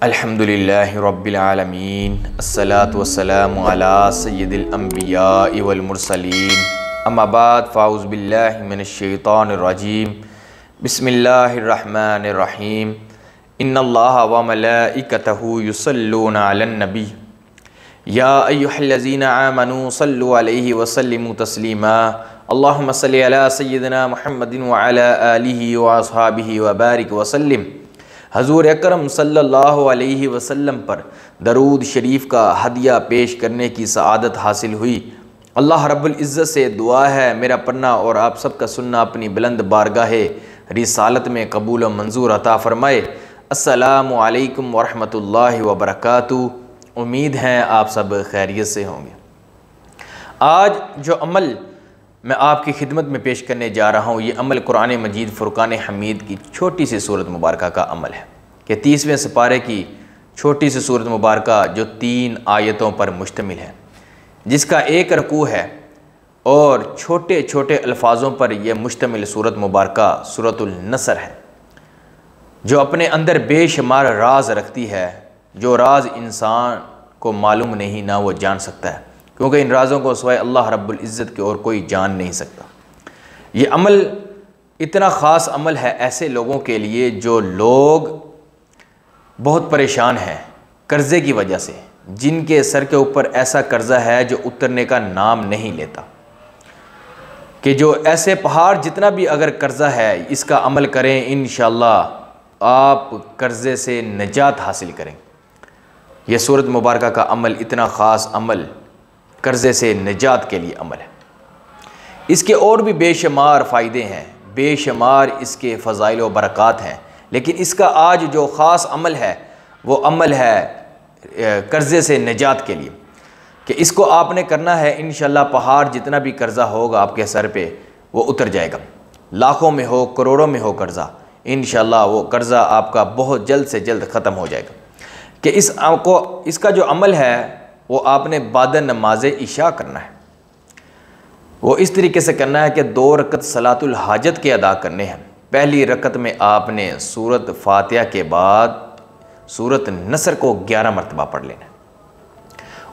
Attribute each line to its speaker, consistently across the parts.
Speaker 1: अल्हम्दुलिल्लाहि रब्बिल आलमीन अस्सलातु वस्सलामु अला सय्यिदिल अंबियाइ वल मुरसलीन अम्मा बाद फ़ाऊज़ु बिल्लाहि मिनश शैतानिर रजीम बिस्मिल्लाहिर रहमानिर रहीम इन्नल्लाहा व मलाइकतहु युसल्लूना अलन नबी या अय्युहल्लज़ीना आमनू सल्लु अलैहि व सल्लिमू तस्लीमा अल्लाहुम्मा सल्लि अला सय्यिदिना मुहम्मदिन व अला आलिहि व अस्हाबिहि व बारिक व सल्लिम। हज़ूर अकरम सल्लल्लाहु अलैहि वसल्लम पर दरूद शरीफ का हदिया पेश करने की सआदत हासिल हुई। अल्लाह रब्बुल इज़्ज़त से दुआ है मेरा पढ़ना और आप सबका सुनना अपनी बुलंद बारगाह रिसालत में कबूल व मंजूर अता फ़रमाए। अस्सलामु अलैकुम व रहमतुल्लाहि व बरकातुहू। उम्मीद है आप सब खैरियत से होंगे। आज जो अमल मैं आपकी खिदमत में पेश करने जा रहा हूँ, ये अमल कुरान मजीद फ़ुरक़ान हमीद की छोटी सी सूरत मुबारक का अमल है कि 30वें सिपारे की छोटी सी सूरत मुबारक जो 3 आयतों पर मुश्तमिल है, जिसका एक रकू है और छोटे छोटे अल्फाजों पर यह मुश्तमिल सूरत मुबारक सूरतुल नसर है, जो अपने अंदर बेशुमार राज रखती है, जो राज इंसान को मालूम नहीं ना वो जान सकता है, क्योंकि इन राज़ों को सिवाय अल्लाह रब्बुल इज़्ज़त के और कोई जान नहीं सकता। ये अमल इतना ख़ास अमल है ऐसे लोगों के लिए जो लोग बहुत परेशान हैं कर्ज़े की वजह से, जिनके सर के ऊपर ऐसा कर्ज़ा है जो उतरने का नाम नहीं लेता, कि जो ऐसे पहाड़ जितना भी अगर कर्ज़ा है इसका अमल करें, इंशाअल्लाह आप कर्ज़े से निजात हासिल करें। यह सूरत मुबारक का अमल इतना ख़ास अमल कर्ज़े से निजात के लिए अमल है। इसके और भी बेशुमार फ़ायदे हैं, बेशुमार इसके फ़ज़ाइल व बरक़ात हैं, लेकिन इसका आज जो ख़ास अमल है वो अमल है कर्ज़े से निजात के लिए, कि इसको आपने करना है। इंशाअल्लाह पहाड़ जितना भी कर्ज़ा होगा आपके सर पे वो उतर जाएगा, लाखों में हो करोड़ों में हो कर्ज़ा, इंशाअल्लाह वो कर्ज़ा आपका बहुत जल्द से जल्द ख़त्म हो जाएगा। कि इसका जो अमल है वो आपने बाद नमाज इशा करना है। वो इस तरीके से करना है कि 2 रकत सलातुल हाजत के अदा करने हैं। पहली रकत में आपने सूरत फातिहा के बाद सूरत नसर को 11 मरतबा पढ़ लेना है।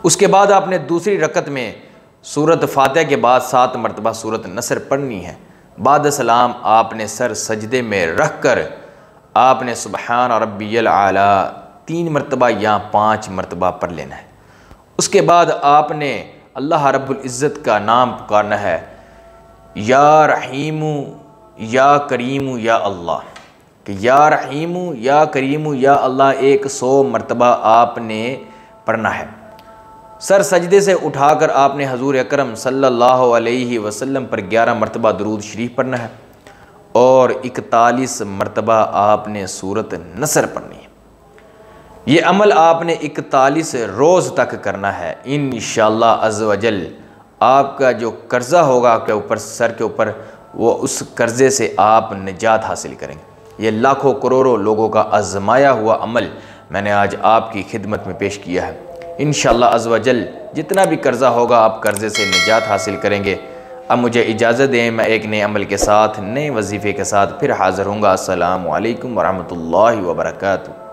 Speaker 1: उसके बाद आपने दूसरी रकत में सूरत फातिहा के बाद 7 मरतबा सूरत नसर पढ़नी है। बाद सलाम आपने सर सजदे में रख कर आपने सुबहान रब्बियल आला 3 मरतबा या 5 मरतबा पढ़ लेना है। उसके बाद आपने अल्लाह रब्बुल इज़्ज़त का नाम पुकारना है, या रहीमु या करीमु या अल्लाह, कि या रहीमु या करीमु या अल्लाह 100 मरतबा आपने पढ़ना है। सर सजदे से उठाकर आपने हज़ूर अकरम सल्लल्लाहु अलैहि वसल्लम पर 11 मरतबा दुरूद शरीफ पढ़ना है और 41 मरतबा आपने सूरत नसर पढ़नी है। ये अमल आपने 41 रोज़ तक करना है। इंशाअल्लाह अज़्ज़ व जल आपका जो कर्ज़ा होगा आपके ऊपर सर के ऊपर, वो उस कर्ज़े से आप निजात हासिल करेंगे। ये लाखों करोड़ों लोगों का आज़माया हुआ अमल मैंने आज आपकी खिदमत में पेश किया है। इंशाअल्लाह अज़्ज़ व जल जितना भी कर्ज़ा होगा आप कर्ज़े से निजात हासिल करेंगे। अब मुझे इजाज़त दें, मैं एक नए अमल के साथ नए वजीफ़े के साथ फिर हाज़िर हूँगा। अस्सलामु अलैकुम व रहमतुल्लाहि व बरकातुहू।